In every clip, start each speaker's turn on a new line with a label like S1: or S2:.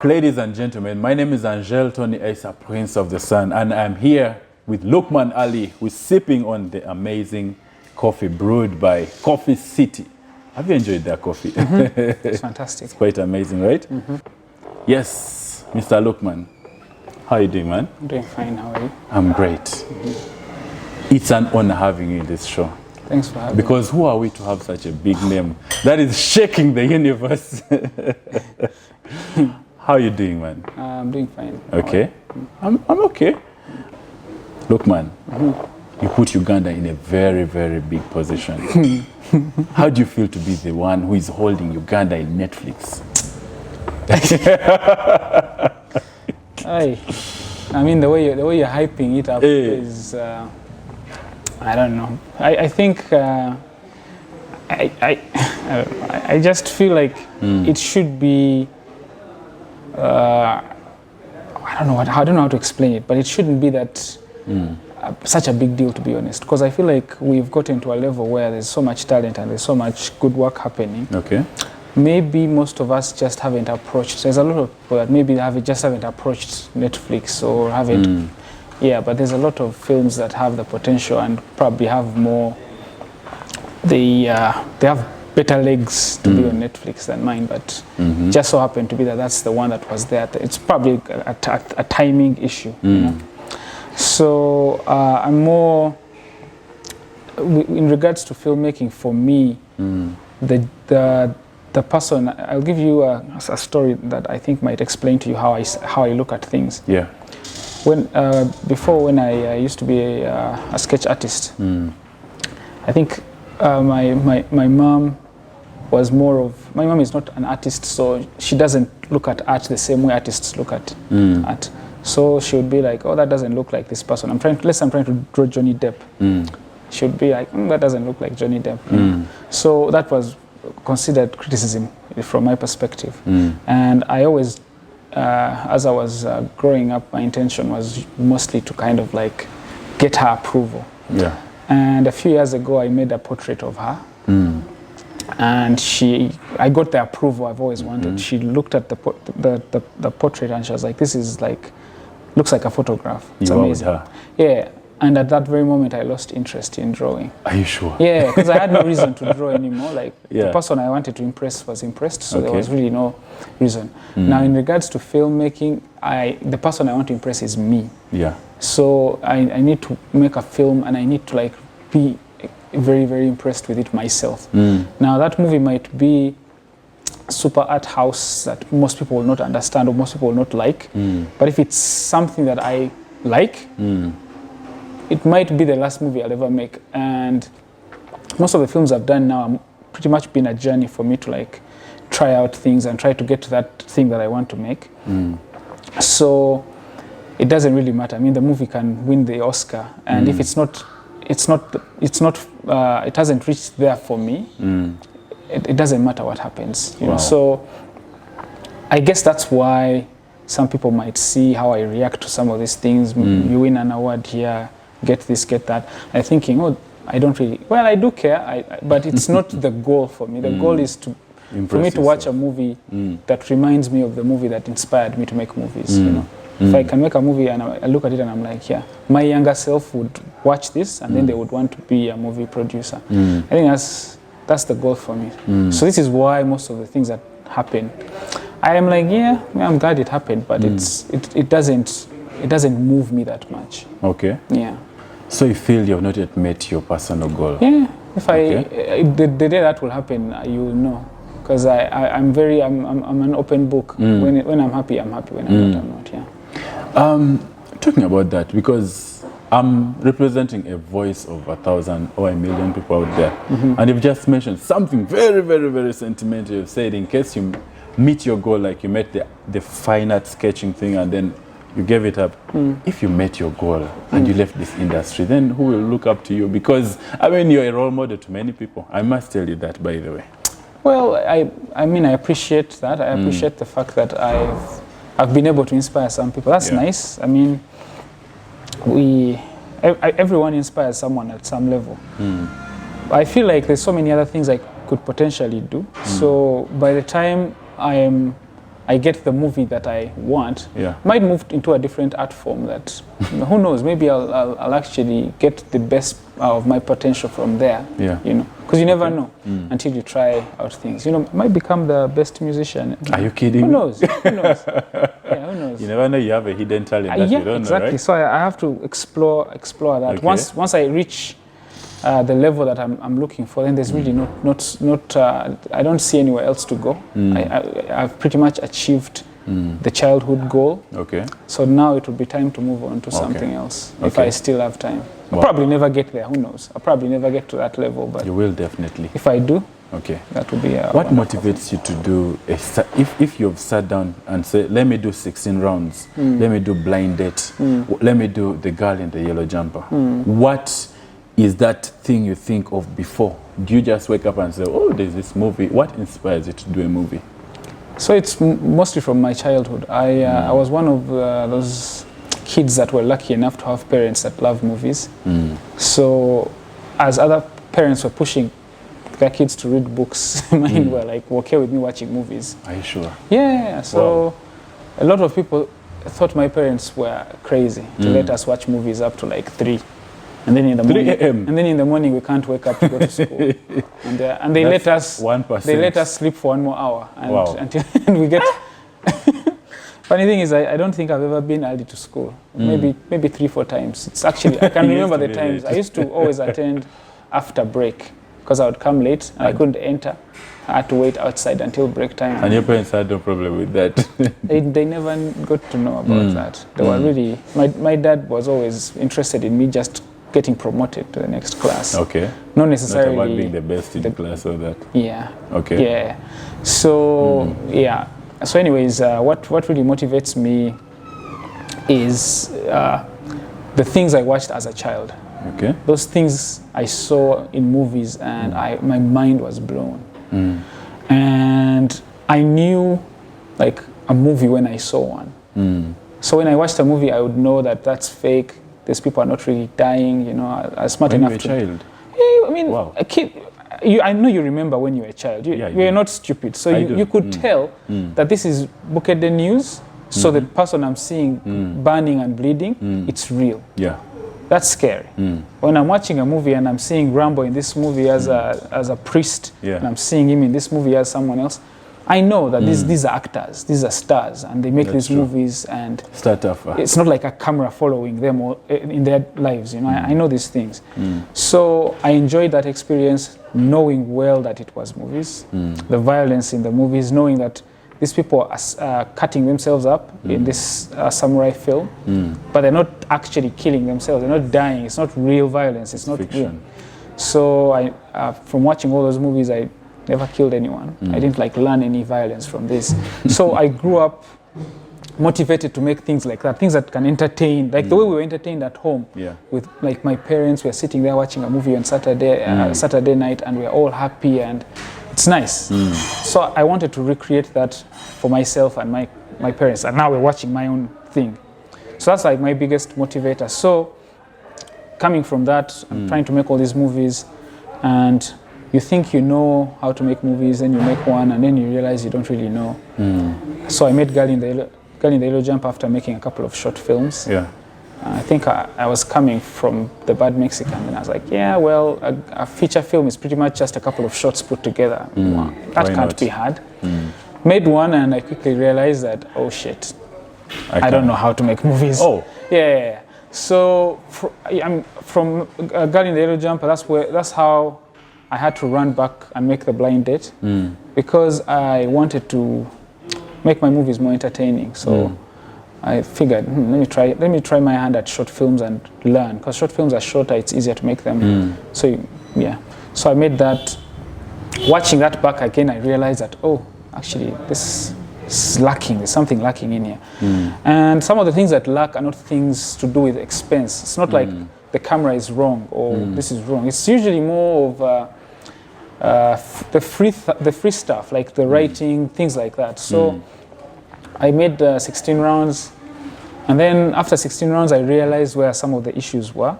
S1: Ladies and gentlemen, my name is Angel Tony Asa, Prince of the Sun, and I'm here with Loukman Ali, who's sipping on the amazing coffee brewed by Coffee City. Have you enjoyed that coffee?
S2: It's fantastic.
S1: It's quite amazing, right? Yes, Mr. Loukman. How are you doing, man?
S2: I'm doing fine. How are you?
S1: I'm great. It's an honor having you in this show.
S2: Thanks for having me.
S1: Because who are we to have such a big name that is shaking the universe? How are you doing, man?
S2: I'm doing fine.
S1: Okay. I'm okay. Look, man, you put Uganda in a very, very big position. How do you feel to be the one who is holding Uganda in Netflix?
S2: I mean, the way you're hyping it up is, I don't know. I think I just feel like it should be. I don't know how to explain it, but it shouldn't be that such a big deal, to be honest. Because I feel like we've gotten to a level where there's so much talent and there's so much good work happening.
S1: Okay.
S2: Maybe most of us just haven't approached. There's a lot of people that maybe just haven't approached Netflix or haven't. Yeah, but there's a lot of films that have the potential and probably have more. They have better legs to be on Netflix than mine, but just so happened to be that that's the one that was there. It's probably a timing issue, you know. So I'm more in regards to filmmaking. For me, the person, I'll give you a story that I think might explain to you how I look at things.
S1: Yeah.
S2: Before when I used to be a sketch artist, I think my mom was more of, my mom is not an artist, so she doesn't look at art the same way artists look at art. So she would be like, oh, that doesn't look like this person. Let's say I'm trying to draw Johnny Depp. She would be like, that doesn't look like Johnny Depp. So that was considered criticism from my perspective. And I always, as I was growing up, my intention was mostly to kind of like get her approval.
S1: Yeah.
S2: And a few years ago, I made a portrait of her. And I got the approval I've always wanted. She looked at the portrait and she was like, this is like, looks like a photograph. It's amazing. Her. Yeah. And at that very moment, I lost interest in drawing.
S1: Are you sure?
S2: Yeah, because I had no reason to draw anymore. Like the person I wanted to impress was impressed, so there was really no reason. Now, in regards to filmmaking, the person I want to impress is me. Yeah. So I need to make a film, and I need to like be very, very impressed with it myself. Now, that movie might be super art house that most people will not understand or most people will not like. But if it's something that I like, it might be the last movie I'll ever make. And most of the films I've done now have pretty much been a journey for me to like try out things and try to get to that thing that I want to make. So it doesn't really matter. I mean, the movie can win the Oscar, and if it hasn't reached there for me, it doesn't matter what happens. You know? So I guess that's why some people might see how I react to some of these things. You win an award here, get this, get that. I'm thinking, oh, I don't really, well, I do care, but it's not the goal for me. The goal is for me to watch a movie that reminds me of the movie that inspired me to make movies, you know. If I can make a movie and I look at it and I'm like, yeah, my younger self would watch this and then they would want to be a movie producer. I think that's the goal for me. So this is why most of the things that happen, I am like, yeah, I'm glad it happened, but it doesn't move me that much. Okay. Yeah.
S1: So you feel you've not yet met your personal goal?
S2: Yeah. If the day that will happen, you will know. Because I'm an open book. When I'm happy, I'm happy. When I'm not, I'm not. Yeah.
S1: Talking about that, because I'm representing a voice of 1,000 or 1,000,000 people out there, and you've just mentioned something very, very, very sentimental. You've said in case you meet your goal, like you met the fine art sketching thing, and then you gave it up. If you met your goal and you left this industry, then who will look up to you? Because I mean, you're a role model to many people. I must tell you that, by the way. Well, I mean, I appreciate that. I appreciate the fact that I've been able to inspire some people. That's nice. I mean, everyone inspires someone at some level. I feel like there's so many other things I could potentially do. So by the time I
S2: I get the movie that I want, might move into a different art form that, who knows, maybe I'll actually get the best of my potential from there, you know, because you never know until you try out things. You know, might become the best musician.
S1: Are you kidding?
S2: Who knows? Who knows? Yeah, who knows?
S1: You never know you have a hidden talent that you don't
S2: exactly.
S1: know, right?
S2: So I have to explore that.
S1: Okay.
S2: Once I reach the level that I'm looking for, then there's really not I don't see anywhere else to go. I've pretty much achieved the childhood goal.
S1: Okay.
S2: So now it will be time to move on to something else if I still have time. I'll probably never get there. Who knows? I'll probably never get to that level, but
S1: you will definitely.
S2: if I do,
S1: okay,
S2: that will be
S1: what motivates you to do if you've sat down and said, let me do 16 rounds, let me do blind date, let me do the girl in the yellow jumper. What is that thing you think of before? Do you just wake up and say, oh, there's this movie? What inspires you to do a movie?
S2: So it's mostly from my childhood. I was one of those kids that were lucky enough to have parents that love movies. So as other parents were pushing their kids to read books, mine were like okay with me watching movies.
S1: Are you sure?
S2: Yeah. So a lot of people thought my parents were crazy to let us watch movies up to like 3. And then in the morning,
S1: 3 a.m.
S2: And then in the morning we can't wake up to go to school. And they let us
S1: 1%.
S2: They let us sleep for 1 more hour until we get. Funny thing is, I don't think I've ever been early to school. Maybe 3-4 times. It's actually I can remember the times. I used to always attend after break because I would come late and I couldn't enter. I had to wait outside until break time.
S1: And your parents had no problem with that?
S2: They never got to know about that. They were really. My dad was always interested in me just getting promoted to the next class.
S1: Okay.
S2: Not necessarily
S1: not about being the best in the class or that.
S2: Yeah.
S1: Okay.
S2: Yeah. So So anyways, what really motivates me is the things I watched as a child.
S1: Okay.
S2: Those things I saw in movies and my mind was blown. And I knew like a movie when I saw one. So when I watched a movie, I would know that that's fake. These people are not really dying, you know. I was smart enough to.
S1: When you were a child?
S2: Yeah, I mean, a kid. I know you remember when you were a child. You're not stupid. So you could tell that this is Bukede news. So the person I'm seeing burning and bleeding, it's real.
S1: Yeah.
S2: That's scary. When I'm watching a movie and I'm seeing Rambo in this movie as a priest, and I'm seeing him in this movie as someone else, I know that these are actors, these are stars, and they make these movies, and it's not like a camera following them or in their lives. You know, I know these things. So I enjoyed that experience, knowing well that it was movies, the violence in the movies, knowing that these people are cutting themselves up in this samurai film, but they're not actually killing themselves. They're not dying. It's not real violence. It's not real. So I, from watching all those movies, I never killed anyone. I didn't like learn any violence from this. So I grew up motivated to make things like that, things that can entertain, like the way we were entertained at home. With like my parents, we are sitting there watching a movie on Saturday night, and we're all happy and it's nice. So I wanted to recreate that for myself and my parents, and now we're watching my own thing. So that's like my biggest motivator. So coming from that, I'm trying to make all these movies, and you think you know how to make movies, then you make one, and then you realize you don't really know. So I made Girl in the Yellow Jump after making a couple of short films. I think I was coming from the Bad Mexican, and I was like, yeah, well, a feature film is pretty much just a couple of shots put together. That can't be hard. Made one, and I quickly realized that, oh shit, I don't know how to make movies. Yeah. So from Girl in the Yellow Jumper, that's how I had to run back and make the blind date, because I wanted to make my movies more entertaining. So I figured, let me try my hand at short films and learn, because short films are shorter, it's easier to make them. So I made that. Watching that back again, I realized that, oh, actually this is lacking. There's something lacking in here. And some of the things that lack are not things to do with expense. It's not like the camera is wrong or this is wrong. It's usually more of the free stuff, like the writing, things like that. So I made 16 rounds, and then after 16 rounds, I realized where some of the issues were.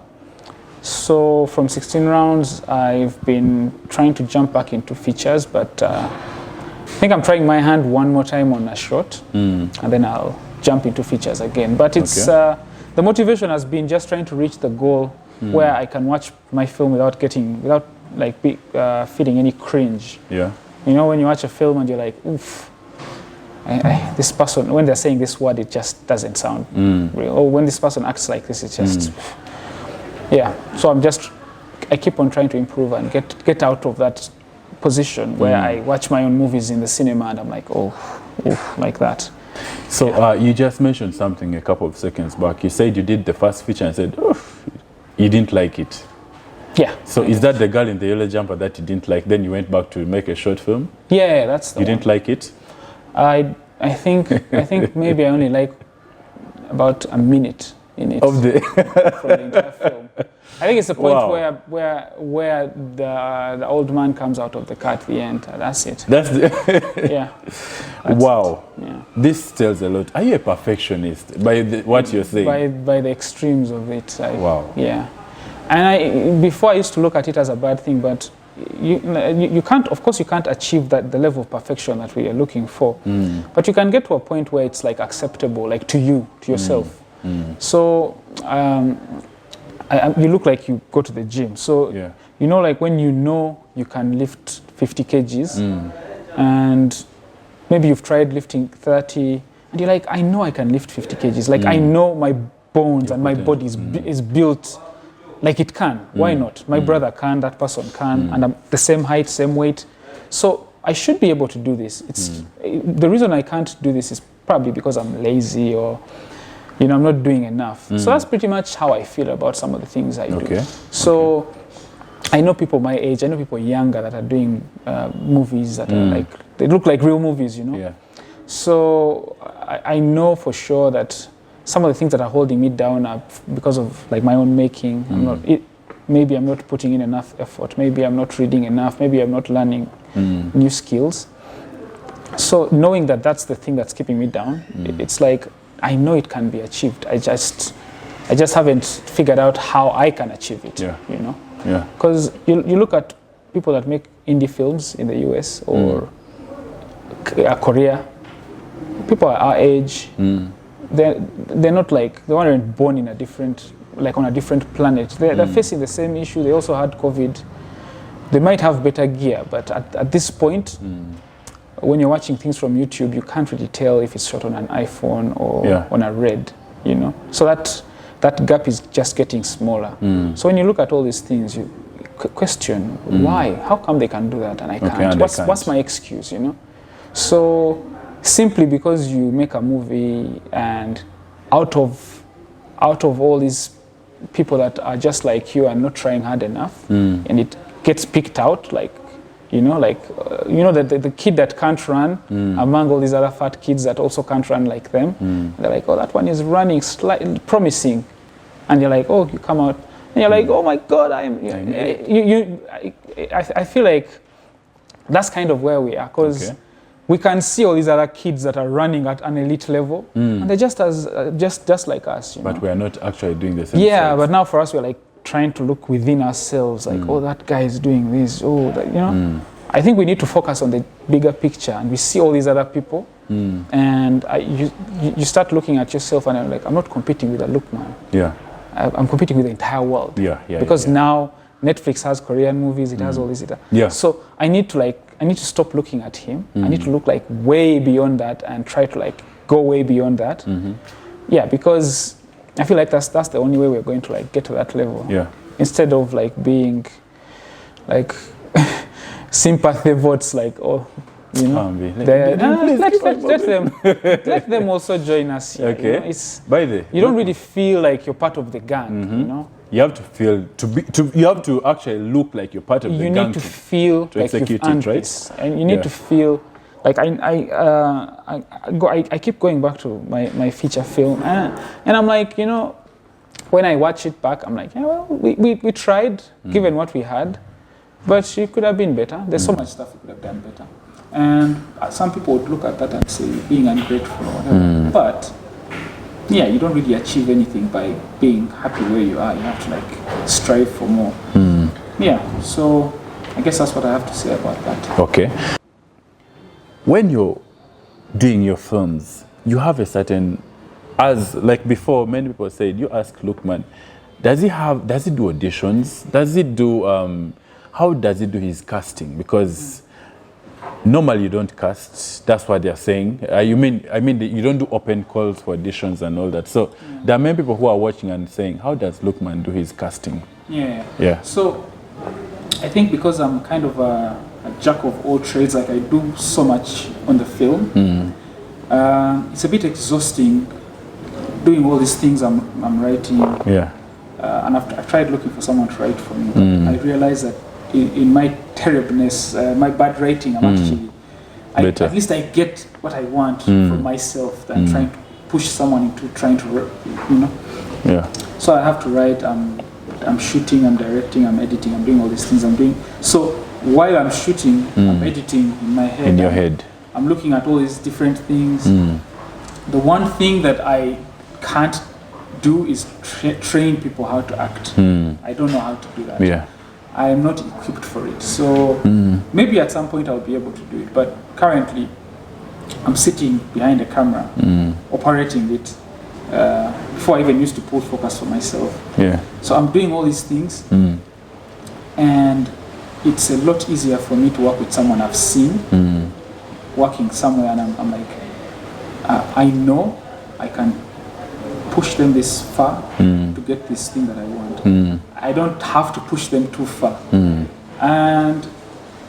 S2: So from 16 rounds, I've been trying to jump back into features, but think I'm trying my hand one more time on a short, and then I'll jump into features again. But it's the motivation has been just trying to reach the goal where I can watch my film without feeling any cringe.
S1: Yeah.
S2: You know, when you watch a film and you're like, oof, this person, when they're saying this word, it just doesn't sound real. Or when this person acts like this, it's just, yeah. So I keep on trying to improve and get out of that position where I watch my own movies in the cinema and I'm like, oh, like that.
S1: So you just mentioned something a couple of seconds back. You said you did the first feature and said, oh, you didn't like it.
S2: Yeah.
S1: So is that the girl in the yellow jumper that you didn't like? Then you went back to make a short film?
S2: Yeah, that's the
S1: one. You didn't like it?
S2: I think maybe I only like about a minute in it
S1: of the
S2: from the entire film. I think it's the point where the old man comes out of the car at the end. That's it.
S1: That's the
S2: yeah.
S1: Wow.
S2: Yeah.
S1: This tells a lot. Are you a perfectionist by what you're saying?
S2: By the extremes of it.
S1: Wow.
S2: Yeah. And before I used to look at it as a bad thing, but you can't, of course, you can't achieve the level of perfection that we are looking for. But you can get to a point where it's like acceptable, like to yourself. So you look like you go to the gym. So you know, like when you know you can lift 50 kgs, and maybe you've tried lifting 30, and you're like, I know I can lift 50 kgs. Like I know my bones and my body is built. Like it can. Why not? My brother can, that person can, and I'm the same height, same weight. So I should be able to do this. The reason I can't do this is probably because I'm lazy or, you know, I'm not doing enough. So that's pretty much how I feel about some of the things I do. So I know people my age, I know people younger that are doing movies that are like, they look like real movies, you know?
S1: Yeah.
S2: So I know for sure that some of the things that are holding me down are because of like my own making. Maybe I'm not putting in enough effort. Maybe I'm not reading enough. Maybe I'm not learning new skills. So knowing that that's the thing that's keeping me down, it's like I know it can be achieved. I just haven't figured out how I can achieve it.
S1: Yeah.
S2: You know.
S1: Yeah.
S2: Because you look at people that make indie films in the US or Korea. People our age. They're not like, they weren't born in a different, like on a different planet. They're facing the same issue. They also had COVID. They might have better gear, but at this point, when you're watching things from YouTube, you can't really tell if it's shot on an iPhone or on a Red, you know? So that gap is just getting smaller. So when you look at all these things, you question, why? How come they can do that and I can't? What's my excuse, you know? So simply because you make a movie and out of all these people that are just like you and not trying hard enough, and it gets picked out, like, you know, like, the kid that can't run among all these other fat kids that also can't run like them, they're like, oh, that one is running slightly promising, and you're like, oh, you come out and you're like, oh my God, I feel like that's kind of where we are, because we can see all these other kids that are running at an elite level, and they're just like us. You know?
S1: But we are not actually doing the same.
S2: Yeah, but now for us, we're like trying to look within ourselves, like, oh, that guy is doing this. Oh, that, you know. I think we need to focus on the bigger picture, and we see all these other people, and you start looking at yourself, and I'm like, I'm not competing with a Loukman.
S1: Yeah,
S2: I'm competing with the entire world. Because now Netflix has Korean movies, it has all this. So I need to stop looking at him. I need to look like way beyond that and try to like go way beyond that. Yeah, because I feel like that's the only way we're going to like get to that level. Yeah. Instead of like being like sympathy votes, like, oh, you know, let them also join us here.
S1: Okay.
S2: You know? It's you don't really feel like you're part of the gang. You know.
S1: You have to feel you have to actually look like you're part of the gang.
S2: You need to feel
S1: to
S2: like
S1: execute
S2: you've earned
S1: it, right?
S2: this, and you need to feel like I keep going back to my feature film, and I'm like, you know, when I watch it back, I'm like, yeah, well, we tried, given what we had, but it could have been better. There's so much stuff we could have done better, and some people would look at that and say being ungrateful or whatever, but. Yeah, you don't really achieve anything by being happy where you are. You have to like strive for more. Yeah, so I guess that's what I have to say about that.
S1: Okay. when you're doing your films, you have a certain, as like before, many people said, you ask Loukman, does he do auditions? Does he do, how does he do his casting? Because normally you don't cast, that's what they're saying. I mean, you don't do open calls for auditions and all that. So there are many people who are watching and saying, how does Loukman do his casting?
S2: Yeah. So I think because I'm kind of a jack of all trades, like I do so much on the film, it's a bit exhausting doing all these things I'm writing. And I tried looking for someone to write for me, but I realized that in my terribleness, my bad writing, I'm actually, at least I get what I want for myself than trying to push someone into trying to, So I have to write, I'm shooting, I'm directing, I'm editing, I'm doing all these things I'm doing. So while I'm shooting, I'm editing in my head.
S1: In your head.
S2: I'm looking at all these different things. The one thing that I can't do is train people how to act. I don't know how to do that. I am not equipped for it. So maybe at some point I'll be able to do it. But currently, I'm sitting behind a camera, operating it, before I even used to pull focus for myself. So I'm doing all these things, and it's a lot easier for me to work with someone I've seen working somewhere, and I'm like, I know I can push them this far to get this thing that I want. I don't have to push them too far. And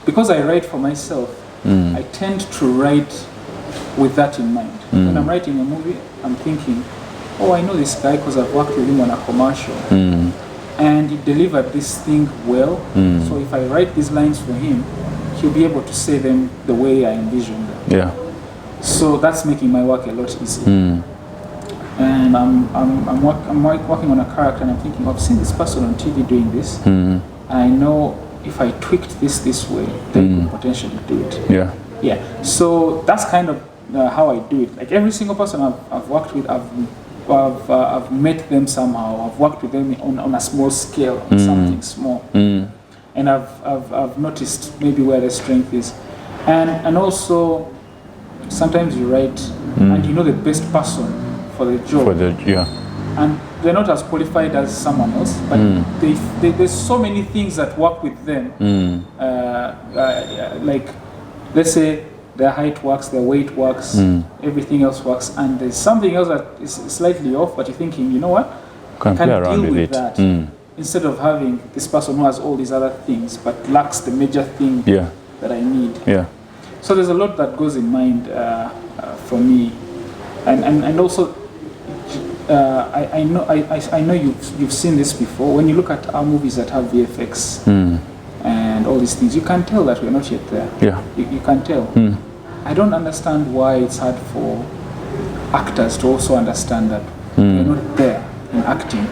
S2: because I write for myself, I tend to write with that in mind. When I'm writing a movie, I'm thinking, oh, I know this guy because I've worked with him on a commercial. And he delivered this thing well. So if I write these lines for him, he'll be able to say them the way I envision them. So that's making my work a lot easier. And I'm working on a character, and I'm thinking, I've seen this person on TV doing this. I know if I tweaked this way, they could potentially do it. So that's kind of how I do it. Like every single person I've worked with, I've met them somehow. I've worked with them on a small scale, on something small, and I've noticed maybe where their strength is, and also sometimes you write and you know the best person for the job, and they're not as qualified as someone else, but there's so many things that work with them. Like let's say their height works, their weight works, everything else works, and there's something else that is slightly off, but you're thinking, you know what,
S1: can deal with
S2: that. Instead of having this person who has all these other things but lacks the major thing that I need. So there's a lot that goes in mind for me, and also I know you've seen this before. When you look at our movies that have VFX and all these things, you can tell that we're not yet there. You can tell. I don't understand why it's hard for actors to also understand that we're not there in acting.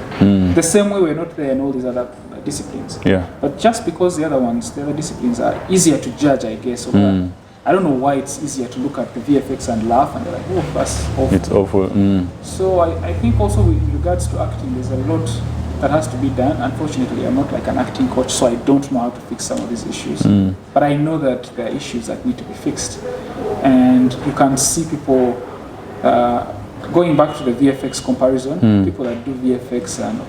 S2: The same way we're not there in all these other disciplines. But just because the other disciplines are easier to judge, I guess, or I don't know why it's easier to look at the VFX and laugh and they're like, oh, that's awful.
S1: It's awful.
S2: So I think also with regards to acting, there's a lot that has to be done. Unfortunately, I'm not like an acting coach, so I don't know how to fix some of these issues. But I know that there are issues that need to be fixed. And you can see people, going back to the VFX comparison, people that do VFX, and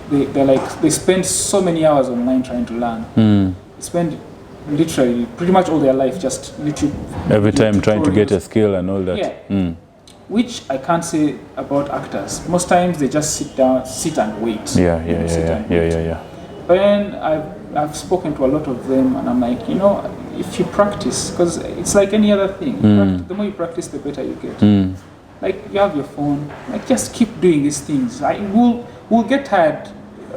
S2: they spend so many hours online trying to learn. They spend literally pretty much all their life just YouTube
S1: every time trying to get a skill and all that.
S2: Which I can't say about actors. Most times they just sit and wait. But then I've spoken to a lot of them, and I'm like, if you practice, because it's like any other thing, the more you practice, the better you get. Like you have your phone, like just keep doing these things. We'll get tired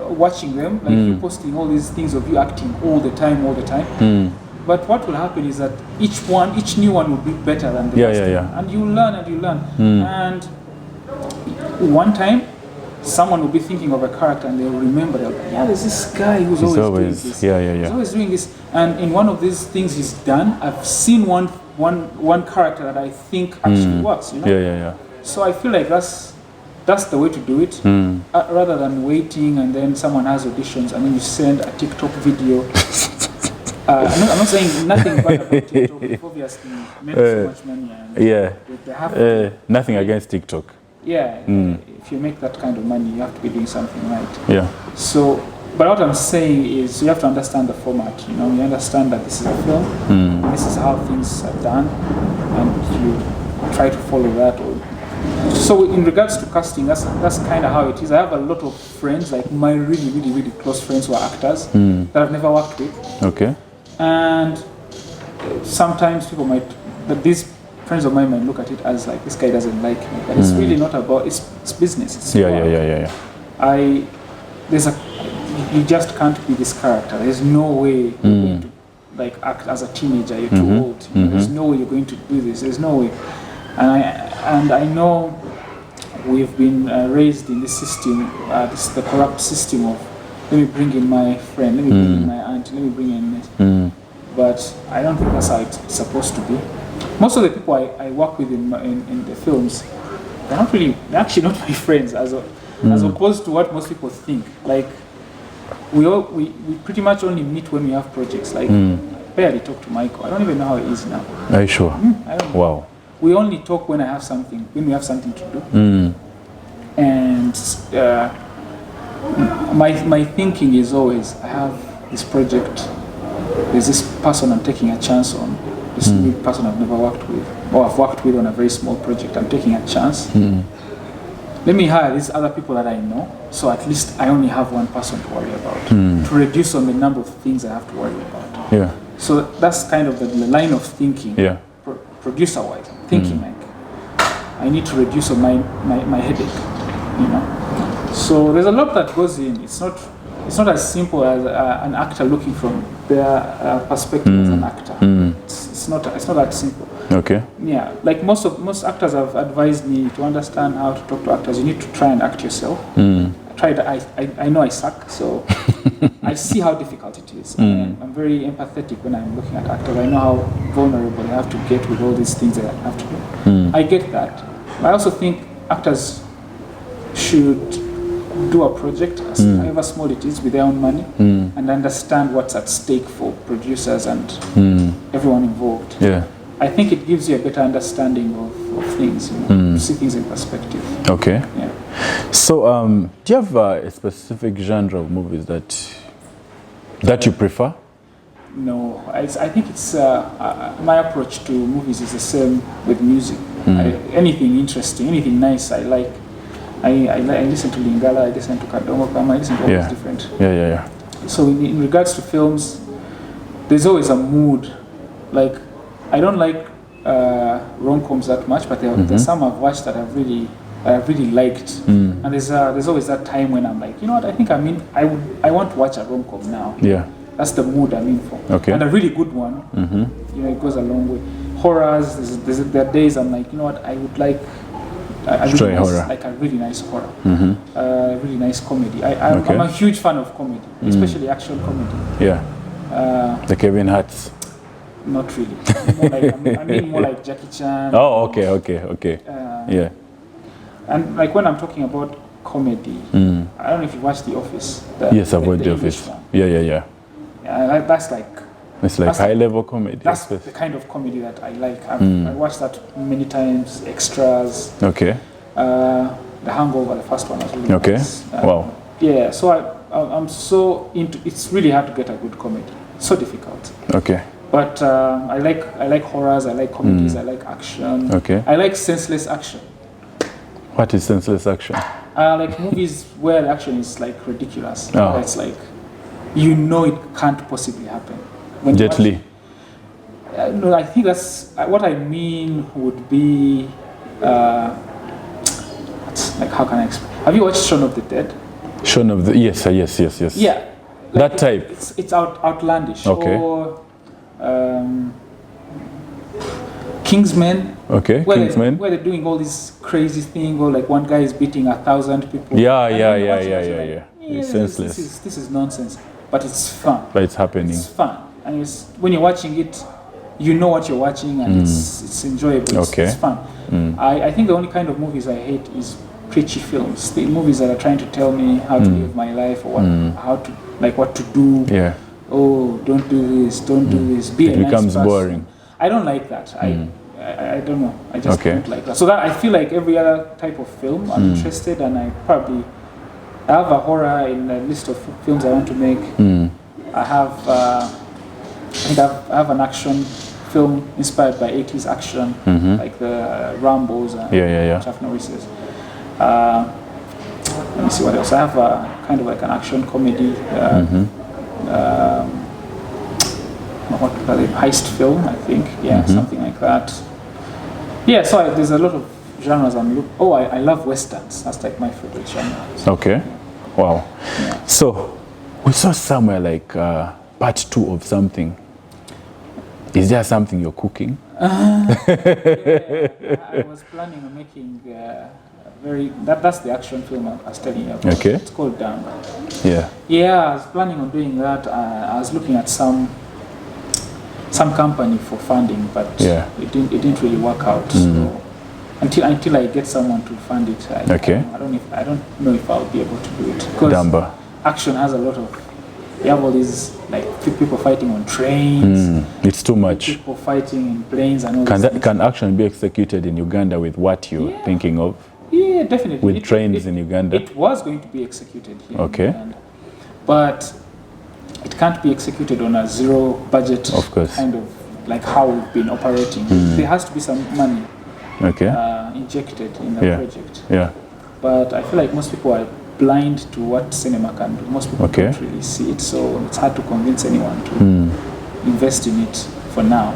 S2: watching them, like you posting all these things of you acting all the time. But what will happen is that each new one will be better than the last one. And you learn and you learn. And one time, someone will be thinking of a character and they'll remember, they'll be like, there's this guy who's always doing this. He's always doing this. And in one of these things he's done, I've seen one character that I think actually works. So I feel like that's the way to do it, rather than waiting and then someone has auditions and then you send a TikTok video I'm not saying nothing bad about TikTok. Obviously, made so much money. And they have
S1: nothing against TikTok.
S2: Yeah, if you make that kind of money, you have to be doing something right.
S1: Yeah.
S2: So, but what I'm saying is you have to understand the format. You know, you understand that this is a film, this is how things are done, and you try to follow that. So in regards to casting, that's kind of how it is. I have a lot of friends, like my really, really, really close friends who are actors that I've never worked with.
S1: Okay.
S2: And sometimes people might, but these friends of mine might look at it as like, this guy doesn't like me, but it's really not about, it's business. It's
S1: yeah.
S2: You just can't be this character. There's no way you're going to like act as a teenager. You're too old. You know, there's no way you're going to do this. There's no way. And I know we've been raised in this system, the corrupt system of let me bring in my friend, let me bring in my aunt, let me bring in this. But I don't think that's how it's supposed to be. Most of the people I work with in the films, they're actually not my friends, as opposed to what most people think. Like we pretty much only meet when we have projects. Like I barely talk to Michael. I don't even know how he is now.
S1: Are you sure?
S2: I don't know.
S1: Wow.
S2: We only talk when we have something to do. And my thinking is always, I have this project, there's this person I'm taking a chance on, this new person I've never worked with, or I've worked with on a very small project, I'm taking a chance. Let me hire these other people that I know, so at least I only have one person to worry about, to reduce on the number of things I have to worry about.
S1: Yeah.
S2: So that's kind of the line of thinking.
S1: Yeah.
S2: Producer-wise, I'm thinking like, I need to reduce on my headache, you know. So there's a lot that goes in. It's not as simple as an actor looking from their perspective as an actor. It's not that simple.
S1: Okay.
S2: Yeah, like most actors have advised me to understand how to talk to actors. You need to try and act yourself. I know I suck, so I see how difficult it is. I'm very empathetic when I'm looking at actors. I know how vulnerable they have to get with all these things they have to do. I get that. I also think actors should do a project, however small it is, with their own money, and understand what's at stake for producers and everyone involved.
S1: Yeah.
S2: I think it gives you a better understanding of things, you know, to see things in perspective.
S1: Okay.
S2: Yeah.
S1: So, do you have a specific genre of movies that you prefer?
S2: No, I think it's my approach to movies is the same with music. Anything interesting, anything nice, I like. I listen to Lingala, I listen to Kadomo Kama, I listen to all these different.
S1: Yeah.
S2: So in regards to films, there's always a mood. Like, I don't like rom-coms that much, but there's some I've watched that I've really liked. And there's always that time when I'm like, you know what, I think I want to watch a rom-com now. Yeah. That's the mood I'm in for. Okay. And a really good one, you know, it goes a long way. Horrors, there are days I'm like, you know what, I would like a really nice horror, really nice comedy. I'm a huge fan of comedy, especially action comedy.
S1: Yeah. The Kevin Hart's.
S2: Not really. I mean more like Jackie Chan.
S1: Oh, okay. Yeah.
S2: And like when I'm talking about comedy, I don't know if you watched The Office.
S1: Yes, I've watched The Office. Yeah.
S2: That's like.
S1: It's like high-level comedy.
S2: That's the kind of comedy that I like. I watched that many times. Extras.
S1: Okay.
S2: The Hangover, the first one was really nice.
S1: Wow.
S2: Yeah, so I'm so into. It's really hard to get a good comedy. So difficult.
S1: Okay.
S2: But I like horrors. I like comedies. I like action.
S1: Okay.
S2: I like senseless action.
S1: What is senseless action?
S2: Like movies where the action is like ridiculous. Oh. It's like, you know, it can't possibly happen.
S1: Jet Li.
S2: No, I think that's what I mean. Would be like, how can I explain? Have you watched Shaun of the Dead?
S1: Shaun of the yes.
S2: Yeah,
S1: like that type.
S2: It's outlandish.
S1: Okay.
S2: Or Kingsman.
S1: Okay. Kingsman.
S2: Where they're doing all this crazy thing, or like one guy is beating 1,000 people.
S1: Yeah.
S2: It's
S1: senseless.
S2: This is nonsense, but it's fun.
S1: But it's happening.
S2: It's fun, and when you're watching it, you know what you're watching, and it's enjoyable. It's fun. I think the only kind of movies I hate is preachy films. The movies that are trying to tell me how to live my life, or how to what to do.
S1: Yeah.
S2: oh, don't do this, don't do this, be
S1: it
S2: a nice
S1: becomes
S2: person.
S1: boring.
S2: I don't like that. I don't know. I just don't like that. So that I feel like every other type of film, I'm interested, and I have a horror in the list of films I want to make. I have, I think I have an action film inspired by 80s action, like the Rambos and Chuck Norris's. Let me see what else. I have a kind of like an action comedy, what do you call it? Heist film, I think. Yeah, something like that. Yeah, so there's a lot of genres I love westerns. That's like my favorite genre. So,
S1: okay. Wow.
S2: Yeah.
S1: So we saw somewhere like part 2 of something. Is there something you're cooking?
S2: Yeah, I was planning on making that's the action film I was telling you about.
S1: Okay.
S2: It's called Damba.
S1: Yeah.
S2: Yeah, I was planning on doing that. I was looking at some company for funding, but it didn't really work out. So until I get someone to fund it, I don't know if I'll be able to do it, because
S1: Damba.
S2: action has a lot of, you have all these like people fighting on trains.
S1: It's too much.
S2: People fighting in planes and all
S1: Can action be executed in Uganda with what you're thinking of?
S2: Yeah, definitely.
S1: With trains in Uganda?
S2: It was going to be executed here in
S1: Okay.
S2: Uganda. But it can't be executed on a zero budget,
S1: of course,
S2: kind of like how we've been operating. There has to be some money injected in the project.
S1: Yeah.
S2: But I feel like most people are blind to what cinema can do. Most people don't really see it, so it's hard to convince anyone to invest in it for now.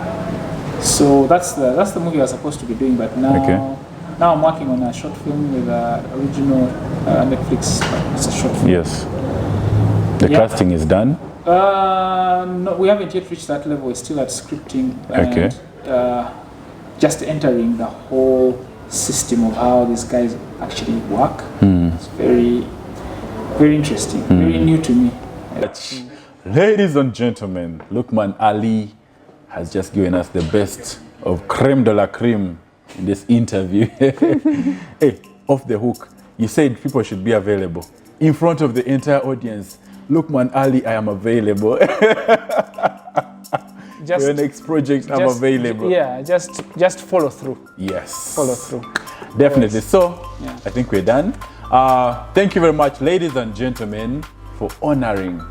S2: So that's the movie I was supposed to be doing, but now I'm working on a short film with original Netflix. It's a short film.
S1: Yes. The casting is done?
S2: No, we haven't yet reached that level. We're still at scripting and just entering the whole system of how these guys actually work. It's very, very interesting, very new to me.
S1: Ladies and gentlemen, Loukman Ali has just given us the best of creme de la creme in this interview. Hey, off the hook, you said people should be available. In front of the entire audience, Loukman Ali, I am available. For your next project, I'm available.
S2: Yeah, just follow through.
S1: Yes.
S2: Follow through.
S1: Definitely. So, I think we're done. Thank you very much, ladies and gentlemen, for honoring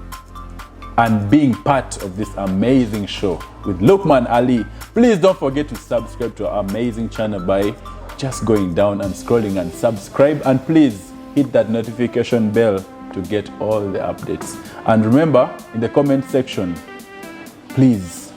S1: and being part of this amazing show with Loukman Ali. Please don't forget to subscribe to our amazing channel by just going down and scrolling and subscribe, and please hit that notification bell to get all the updates. And remember, in the comment section, please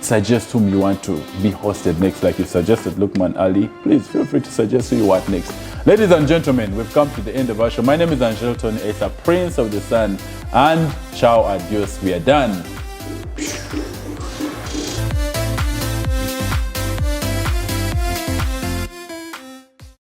S1: suggest whom you want to be hosted next. Like you suggested Loukman Ali, please feel free to suggest who you want next. Ladies and gentlemen, we've come to the end of our show. My name is Angel Tony Esa, Prince of the Sun, and ciao, adios, we are done.